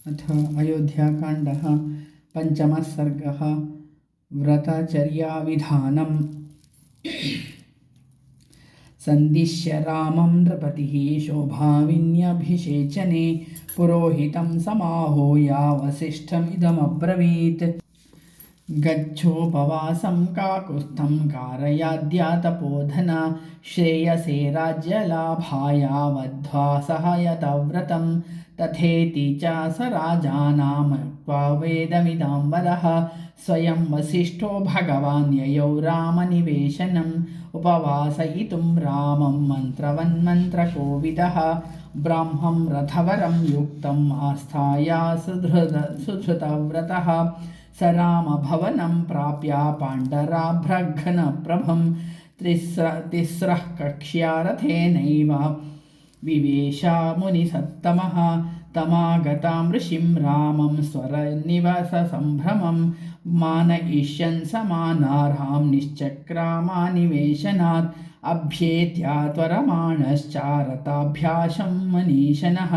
अथ अयोध्याकाण्डः पञ्चमः सर्गः व्रतचर्याविधानम्। सन्दिश्य रामं नृपतिः शोभाविन्यभिषेचने पुरोहितं समाहूय वसिष्ठमिदमब्रवीत्। गच्छोपवासं काकुत्स्थं कारयाद्यातपोधन श्रेयसे राज्यलाभाय वध्वा सहायतव्रतं तथेति च स राजानामुक्त्वा वेदमिदं वरः स्वयं वसिष्ठो भगवान् ययौ रामनिवेशनम् उपवासयितुं रामं मन्त्रवन्मन्त्रकोविदः ब्राह्मं रथवरं युक्तम् आस्थाय सुधृतव्रतः स रामभवनं प्राप्य पाण्डराभ्रघ्नप्रभं तिस्रः कक्ष्या रथेनैव विवेश मुनिसत्तमः तमागतां ऋषिं रामं स्वरनिवससम्भ्रमं मानयिष्यन् समानार्हां निश्चक्रामानिवेशनात् अभ्येत्य त्वरमाणश्चारताभ्याशं मनीषणः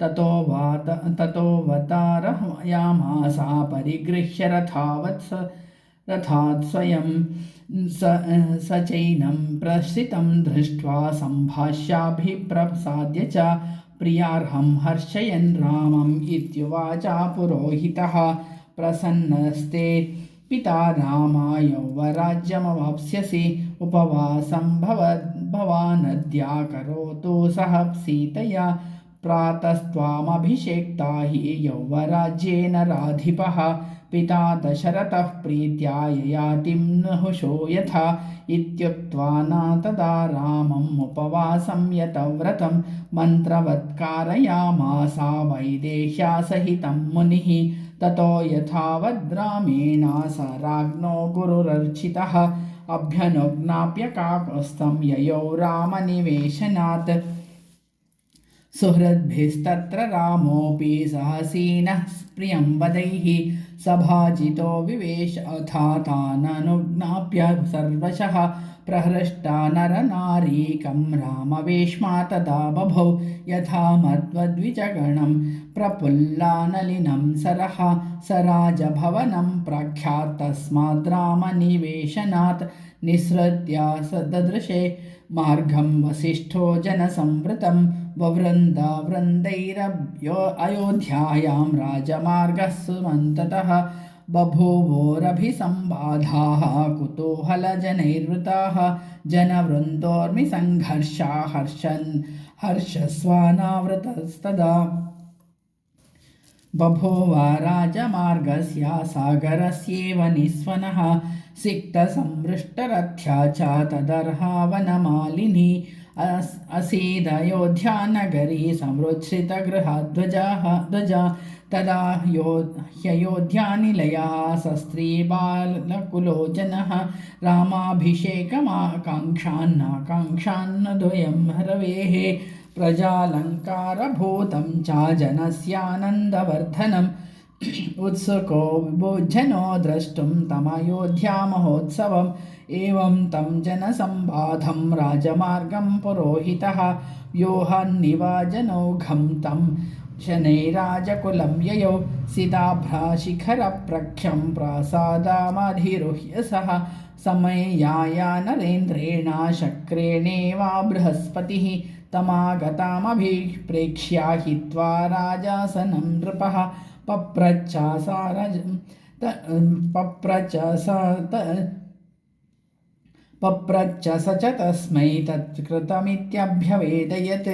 ततोऽवतारयामासा परिगृह्य रथात् स्वयं स चैनं प्रस्थितं दृष्ट्वा सम्भाष्याभिप्रसाद्य च प्रियार्हं हर्षयन् रामम् इत्युवाच पुरोहितः प्रसन्नस्ते पिता रामाय यौवराज्यमवाप्स्यसि उपवासं भवानद्या करोतु सह सीतया प्रातस्त्वामभिषेक्ता हि यौवराज्येन राधिपः पिता दशरथः प्रीत्या ययातिं नहुषो यथा इत्युक्त्वा न तदा रामम् उपवासं यतव्रतं मन्त्रवत्कारयामासा वैदेह्या सहितं मुनिः ततो यथावद्रामेण स राज्ञो गुरुरर्चितः अभ्यनुज्ञाप्यकाकुत्स्थं ययौ रामनिवेशनात् सुहृद्भिस्तत्र रामोऽपि सहसीनः प्रियंवदैः सभाजितो विवेश अथा ताननुज्ञाप्य सर्वशः प्रहृष्टा नरनारीकं रामवेश्मा तदा बभौ यथा मद्वद्विजगणं प्रफुल्लानलिनं सरः स राजभवनं प्रख्यात् तस्माद् रामनिवेशनात् निःसृत्य स ददृशे मार्गं वसिष्ठो जनसंवृतं ववृन्दैरयोध्यायां राजमार्गः सुमन्ततः बभूवोरभिसंवादाः कुतूहलजनैर्वृताः जनवृन्दोर्मिसङ्घर्षा हर्षस्वानावृतस्तदा बभूव राजमार्गस्य सागरस्येव निस्वनः सिक्तसंवृष्टरथ्या च तदर्हावनमालिनी असीदयोध्यानगरी संवृच्छ्रितगृहध्वजा तदा ह्ययोध्यानिलयः सस्त्रीबालकुलो जनः रामाभिषेकमाकाङ्क्षान्नाकाङ्क्षान्न द्वयं रवेः प्रजालङ्कारभूतं च जनस्यानन्दवर्धनम् उत्सुको विभुजनो द्रष्टुं तमयोध्यामहोत्सवम् एवं तं जनसंवादं राजमार्गं पुरोहितः व्यूहन्निवाजनौघं तं शनैराजकुलं ययौ सिताभ्राशिखरप्रख्यं प्रासादामधिरुह्य सः समयाय नरेन्द्रेण शक्रेणेव बृहस्पतिः तमागतामभिप्रेक्ष्य हित्वा राजासनं नृपः पप्रच्छ स च तस्मै तत्कृतमित्यभ्यवेदयत्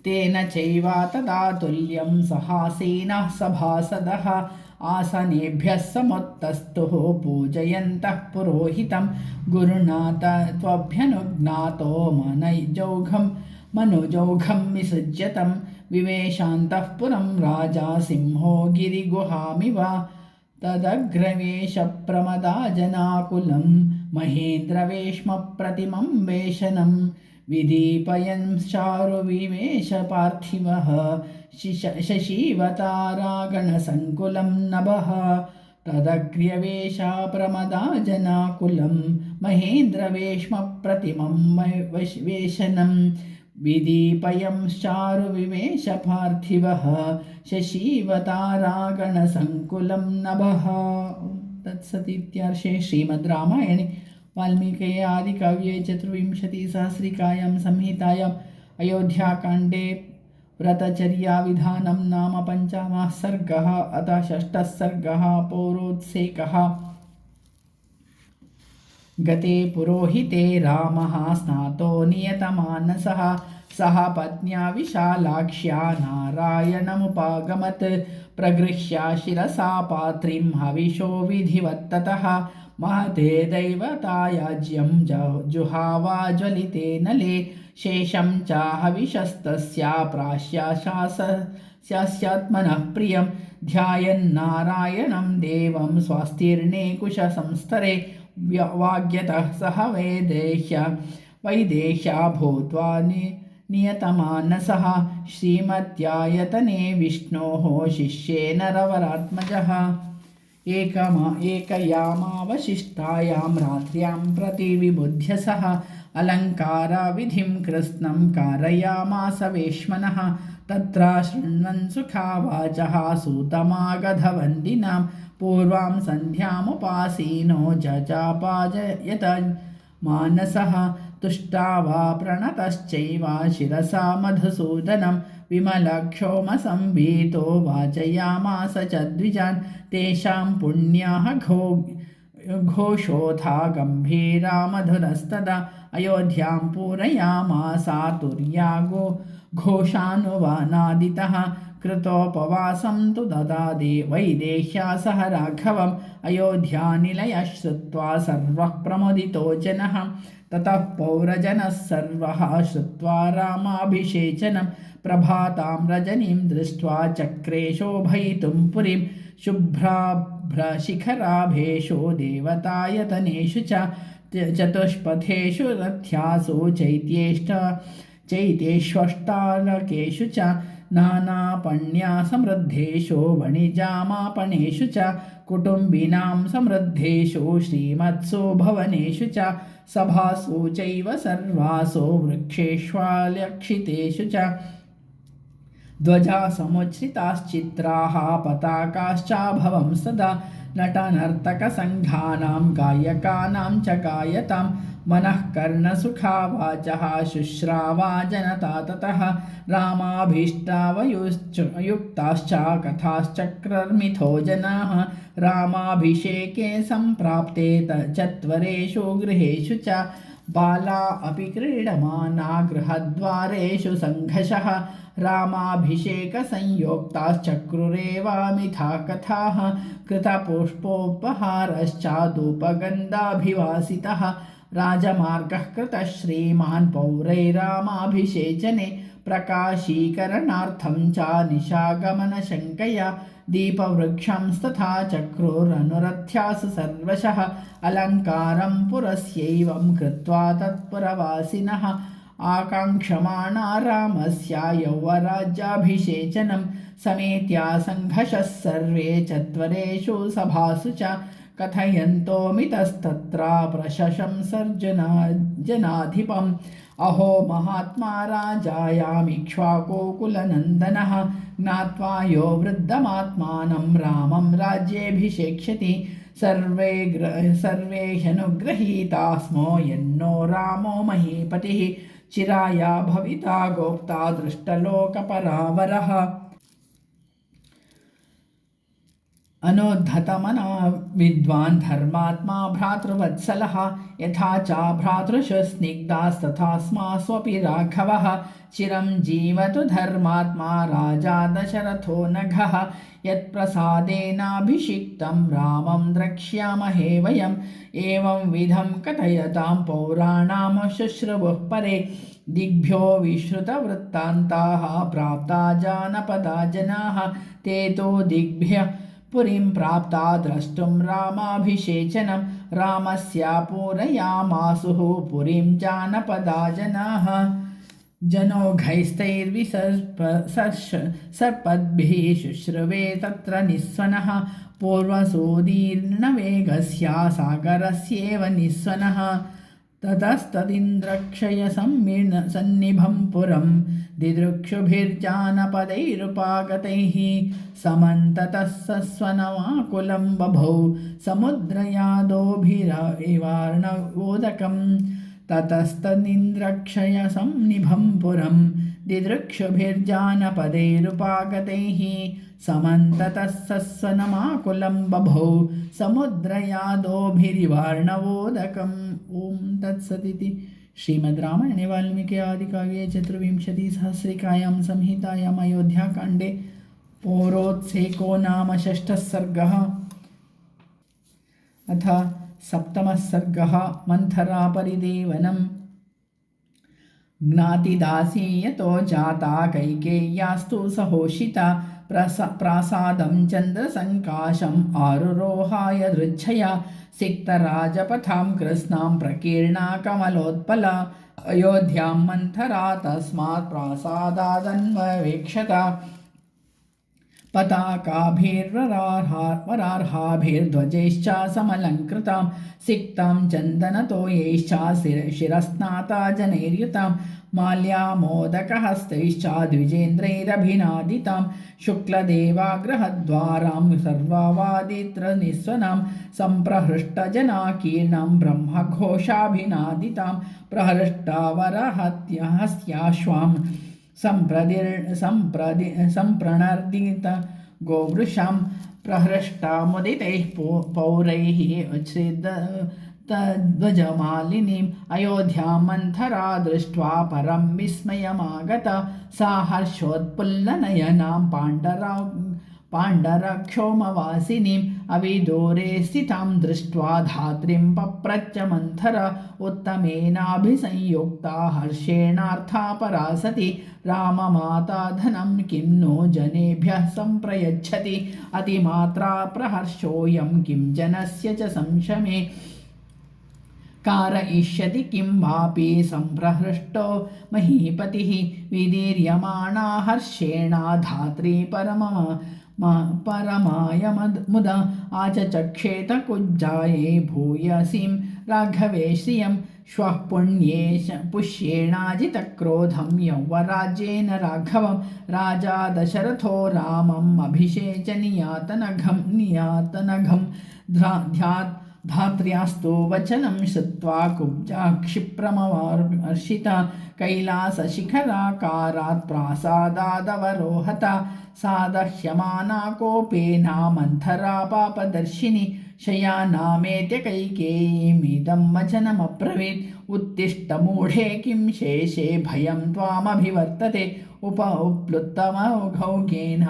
तेन चैव तदा तुल्यं सहासीनः सभासदः आसनेभ्यः समुत्तस्तुः पूजयन्तः पुरोहितं गुरुणा त्वभ्यनुज्ञातो मनुजौघं विसृज्यतं विवेशान्तः पुरं राजा सिंहो गिरिगुहामिव तदग्रवेश प्रमदाजनाकुलं महेन्द्रवेश्मप्रतिमं वेशनं विदीपयन् चारुविवेश पार्थिवः शशीवतारागणसङ्कुलं नभः तदग्र्यवेशा प्रमदाजनाकुलं महेन्द्रवेश्मप्रतिमं वेशनं विदीपयंश्चारुविवेशपार्थिवः शशीवतारागणसङ्कुलं नभः। तत्सदित्यर्षे श्रीमद् रामायणे वाल्मीकये आदिकाव्ये चतुर्विंशतिसहस्रिकायां संहितायाम् अयोध्याकाण्डे व्रतचर्याविधानं नाम पञ्चमः सर्गः। अतः षष्ठः सर्गः पौरोत्सेकः। गते पुरोहिते रामः स्नातो नियतमानसः सह पत्न्या विशालाक्ष्या नारायणमुपागमत् प्रगृह्य शिरसा पात्रीं हविषो विधिवत्ततः महते दैवतायाज्यं जुहावा ज्वलिते नले शेषं च हविषस्तस्या प्राश्याशास्यात्मनः प्रियं ध्यायन्नारायणं देवं स्वस्तीर्णे कुशसंस्तरे वाग्यतः सह वैदेह्या भूत्वा नियतमानसः श्रीमत्यायतने विष्णोः शिष्येन रवरात्मजः एकयामावशिष्टायां रात्र्यां प्रति विबुध्य सः अलङ्कारविधिं कृत्स्नं कारयामास वेश्मनः तत्र शृण्वन् सुखावाचः सूतमागधवन्दिनां पूर्वां सन्ध्यामुपासीनो जजापाजयत मानसः तुष्टावा प्रणतश्चैव शिरसा मधुसूदनं विमलक्षोमसंवीतो वाचयामास च द्विजान् तेषां पुण्याः घोषोऽथा गम्भीरा मधुरस्तदा अयोध्यां पूरयामासातुर्या घोषानुवानादितः कृतोपवासं तु ददादे वैदेह्या सह राघवम् अयोध्यानिलयः श्रुत्वा सर्वः प्रमुदितो जनः ततः पौरजनः सर्वः श्रुत्वा रामाभिषेचनं प्रभातां रजनीं दृष्ट्वा चक्रे शोभयितुं पुरीं शुभ्राभ्रशिखराभेषो देवतायतनेषु च चतुष्पथेषु रथ्यासु चैत्येष्वष्टालकेषु च नानापण्यासमृद्धेषु वणिजामापणेषु च कुटुम्बिनां समृद्धेषु श्रीमत्सु भवनेषु च सभासु चैव सर्वासु वृक्षेष्वालक्षितेषु च ध्वजासमुच्छ्रिताश्चित्राः पताकाश्चाभवं सदा नटनर्तकसङ्घानां गायकानां च गायतां मनः कर्णसुखावाचः शुश्रावा जनता ततः रामाभीष्टावयुक्ताश्च कथाश्चक्रर्मिथो जनाः रामाभिषेके सम्प्राप्ते चत्वरेषु गृहेषु च बाला अपि क्रीडमाना गृहद्वारेषु सङ्घर्षः रामाभिषेकसंयोक्ताश्चक्रुरेवामिथा कथाः कृतपुष्पोपहारश्चादुपगन्धाभिवासितः राजमार्गः कृतः श्रीमान् पौरैरामाभिषेचने प्रकाशीकरणार्थं च निशागमनशङ्कया दीपवृक्षंस्तथा चक्रुरनुरथ्यासु सर्वशः अलङ्कारं पुरस्यैवं कृत्वा तत्पुरवासिनः आकाङ्क्षमाणा रामस्य यौवराज्याभिषेचनं समेत्या सङ्घषः सर्वे चत्वरेषु सभासु च कथयन्तोमितस्तत्र प्रशशंसर्जनाधिपम् अहो महात्मा राजायामिक्ष्वाकुकुलनन्दनः ज्ञात्वा यो वृद्धमात्मानं रामं राज्येऽभिषेक्ष्यति सर्वे ह्यनुगृहीता स्मो यन्नो रामो महीपतिः चिराया भविता गोप्ता दृष्टलोकपरावरः अनोद्धतमना विद्वान् धर्मात्मा भ्रातृवत्सलः यथा च भ्रातृषु स्निग्धास्तथा स्मास्वपि राघवः चिरं जीवतु धर्मात्मा राजा दशरथो नघः यत्प्रसादेनाभिषिक्तं रामं द्रक्ष्यामहे वयम् एवं विधं कथयतां पौराणां शुश्रुवुः परे दिग्भ्यो विश्रुतवृत्तान्ताः प्राप्ता जानपदा जनाः ते तु दिग्भ्यः पुरीं प्राप्ता द्रष्टुं रामाभिषेचनं रामस्य पूरयामासुः पुरीं जानपदा जनाः जनौघैस्तैर्विसर्पद्भिः शुश्रुवे तत्र निस्वनः पूर्वसोदीर्णवेगस्य सागरस्येव निस्वनः ततस्तदिन्द्रक्षयसन्निभं पुरं दिदृक्षुभिर्जानपदैरुपागतैः समन्ततः सस्वनमाकुलं बभौ समुद्रयादोभिरिवार्णवोदकं ततस्तदिन्द्रक्षयसन्निभं पुरं दिदृक्षुभिर्जानपदैरुपागतैः समन्ततः सस्वनमाकुलं बभौ समुद्रयादोभिरिवार्णवोदकम्। ओम तत्सदिति श्रीमद्रामायणे वाल्मीकि आदिकाव्ये चतुर्विंशतिसहस्रिकायां संहितायाम् अयोध्याकाण्डे पौरोत्सेको नाम षष्ठः सर्गः। अथ सप्तमः सर्गः मन्थरापरिदेवनम्। ज्ञातिदासी यतो जाता कैकेय्यास्तु सहोषिता प्रासादं चन्द्रसङ्काशम् आरुरोहाय दृच्छया सिक्तराजपथां कृत्स्नां प्रकीर्णा कमलोत्पला अयोध्यां मन्थरा तस्मात् प्रासादादन्ववेक्षत पताकाभिर्वरार्हाभिर्ध्वजैश्च समलङ्कृतां सिक्तां चन्दनतोयैश्च शिरस्नाता जनैर्युतां माल्यामोदकहस्तैश्च द्विजेन्द्रैरभिनादितां शुक्लदेवाग्रहद्वारां सर्वावादित्रनिस्वनां सम्प्रहृष्टजनाकीर्णां ब्रह्मघोषाभिनादितां प्रहृष्टावरहस्याश्वां सम्प्रणर्दित गोवृषां प्रहृष्टामुदितैः पौरैः तद्वजमालिनीम् अयोध्यां मन्थरा दृष्ट्वा परं विस्मयमागता सा हर्षोत्पुल्लनयनां पाण्डरक्षोमवासिनीम् अविदूरे स्थितां दृष्ट्वा धात्रीं पप्रच्च मन्थरा उत्तमेनाभिसंयुक्ता हर्षेणार्था परा सती राममाता धनं किं नो जनेभ्यः सम्प्रयच्छति अतिमात्रा प्रहर्षोऽयं किं जनस्य च संशमे कारयिष्यति किं वापि सम्प्रहृष्टो महीपतिः विदीर्यमाणा हर्षेणा धात्री परमाय मुदा आचचक्षेत कुब्जाये भूयसीं राघवे श्रियं श्वः पुष्येणाजितक्रोधं यौवराज्येन राघवं राजा दशरथो रामम् अभिषेच नियातनघं धात्र्यास्तु वचनं श्रुत्वा कुब्जा क्षिप्रमवर्षिता कैलासशिखराकारात् प्रासादादवरोहता सादह्यमाना कोपेना मन्थरा पापदर्शिनी शयानामेत्य कैकेयीमिदं वचनमब्रवीत् उत्तिष्ठ मूढे किं शेषे भयं त्वामभिवर्तते उपप्लुतमघौघेन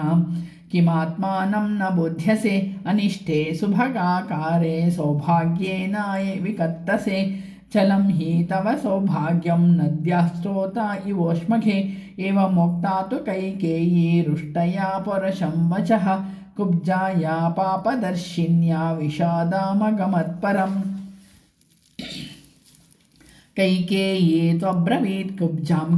किमात्मानं न बुध्यसे अनिष्टे सुभगाकारे सौभाग्येन विकत्तसे चलं हि तव सौभाग्यं नद्याः स्रोता इवोष्मघे एवमुक्ता तु कैकेयी रुष्टया परशं वचः कुब्जाया पापदर्शिन्या विषादामगमत्परम् कैकेयी त्वब्रवीत् कुब्जां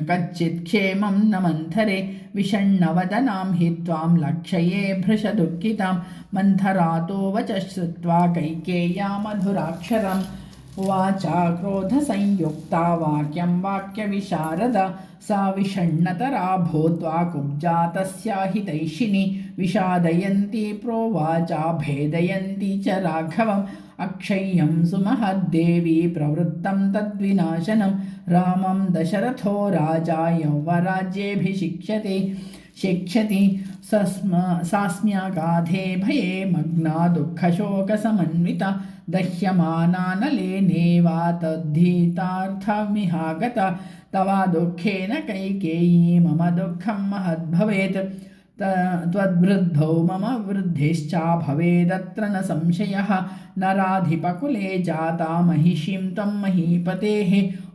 कच्चित् क्षेमं न मन्थरे विषण्णवदनां हि त्वां लक्षये भृशदुःखितां मन्थरा तु वचः श्रुत्वा कैकेय्या मधुराक्षरम् वाचा क्रोधसंयुक्ता वाक्यं वाक्यविशारदा सा विषण्णतरा भूत्वा कुब्जा तस्या हितैषिणी विषादयन्ती प्रोवाचा भेदयन्ती च राघवम् अक्षय्यं सुमहद्देवी प्रवृत्तं तद्विनाशनं रामं दशरथो राजा यौवराज्येऽभिषिक्ष्यति सास्म्यागाधे भये मग्ना दुःखशोकसमन्विता दह्यमानानलेनेवा तद्धीतार्थमिहागता तवा दुःखेन कैकेयी मम दुःखं महद्भवेत् त्वद्वृद्धौ मम वृद्धिश्च भवेदत्र न संशयः नराधिपकुले जाता महिषीं त्वं महीपतेः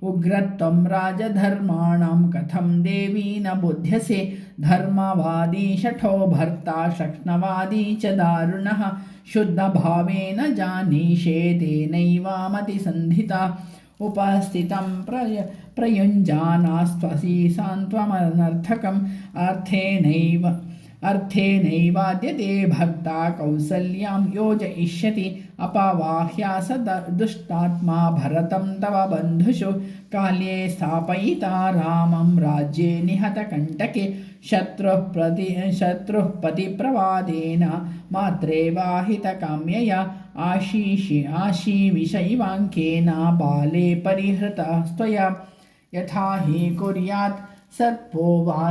उग्रत्वं राजधर्माणां कथं देवी न बुध्यसे धर्मवादी शठो भर्ता शक्ष्णवादी च दारुणः शुद्धभावेन जानीषे तेनैवामतिसन्धिता उपस्थितं प्रयुञ्जानास्त्वसी सान्त्वमनर्थकम् अर्थेनैवाद्यते भर्ता कौसल्यां योजयिष्यति अपवाह्या स दुष्टात्मा भरतं तव बन्धुषु काल्ये स्थापयिता रामं राज्ये निहतकण्टके शत्रुः पतिप्रवादेन मात्रेवाहितकाम्यया आशीविषैवाङ्केन बाले परिहृतस्त्वया यथा हि कुर्यात् सर्पो वा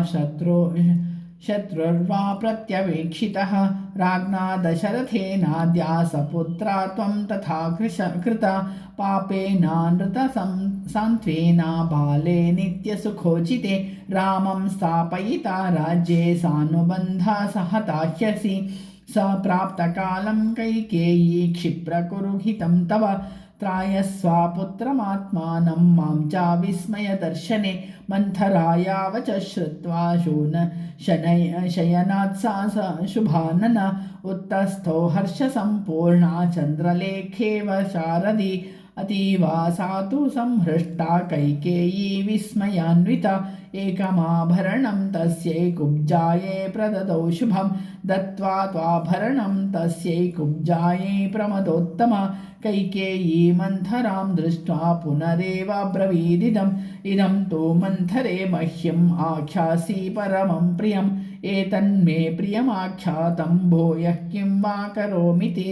शत्रुर्वा प्रत्यवेक्षितः राज्ञा दशरथेनाद्या सपुत्रा त्वं तथा कृता पापेनानृतसान्त्वेन बाले नित्यसुखोचिते रामं स्थापयिता राज्ये सानुबन्धा सहताह्यसि स प्राप्तकालं कैकेयी क्षिप्रकुरुहितं तव त्रायस्वापुत्रमात्मानं मां च विस्मयदर्शने मन्थरायावच श्रुत्वा शयनात् सा शुभानन उत्तस्थो हर्षसम्पूर्णा चन्द्रलेखेव शारदी अतीवा सा तु संहृष्टा कैकेयी विस्मयान्विता एकमाभरणं तस्यै कुब्जायै प्रददौ शुभं दत्त्वा त्वाभरणं तस्यै कुब्जायै प्रमदोत्तमा कैकेयी मन्थरां दृष्ट्वा पुनरेवाब्रवीदिदम् इदं तु मन्थरे मह्यम् आख्यासि परमं प्रियम् एतन्मे प्रियमाख्यातं भूयः किं वा करोमीति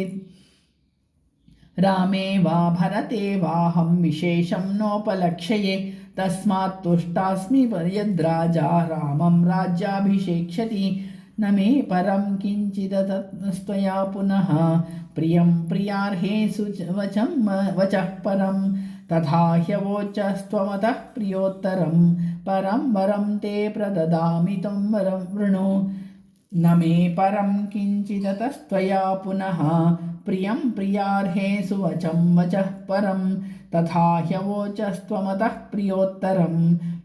रामे वा भरते वाहं विशेषं नोपलक्ष्ये तस्मात् तुष्टास्मि यद्राजा रामं राज्याभिषेक्ष्यति न मे परं किञ्चिदतस्त्वया पुनः प्रियं प्रियार्हेषु वचः परं तथा ह्यवोचस्त्वमतः प्रियोत्तरं परं वरं ते प्रददामि तं वरं वृणु न मे परं किञ्चिदतस्त्वया पुनः प्रियं प्रियार्हेषु वचः परं तथा ह्यवोचस्त्वमतः प्रियोत्तरं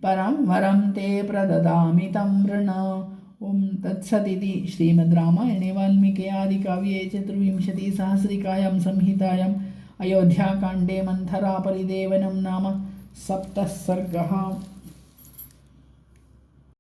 परं वरं ते प्रददामि तं वृण। ओं तत्सदिति श्रीमद् रामायणे वाल्मीकि आदिकाव्ये चतुर्विंशतिसहस्रिकायां संहितायाम् अयोध्याकाण्डे मन्थरा परिदेवनं नाम 7 सर्गः।